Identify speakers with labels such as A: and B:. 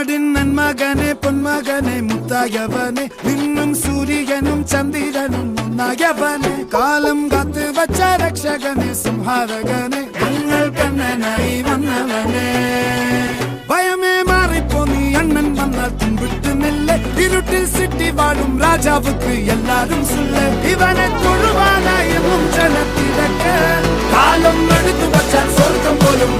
A: നാടിൻ നന്മകനെ പൊന്മകനെ മുത്തായവനെ നിന്നും സൂര്യനും ചന്ദ്രനും ഒന്നായവനെ കാലം കാത്ത് വച്ച രക്ഷകനെ സംഹാരകനെ ഞങ്ങൾ കണ്ണനായി വന്നവനെ ഭയമേ മാറിപ്പോ നീ അണ്ണൻ വന്നാൽ തുമ്പിട്ട് നെല്ല് ഇരുട്ടിൽ സിറ്റി വാഴും രാജാവുക്ക് എല്ലാരും സുല്ല് ഇവനെ തൊഴുവാനായും ജനത്തിരക്ക് കാലം എടുത്തു വച്ചാൽ സ്വർഗം പോലും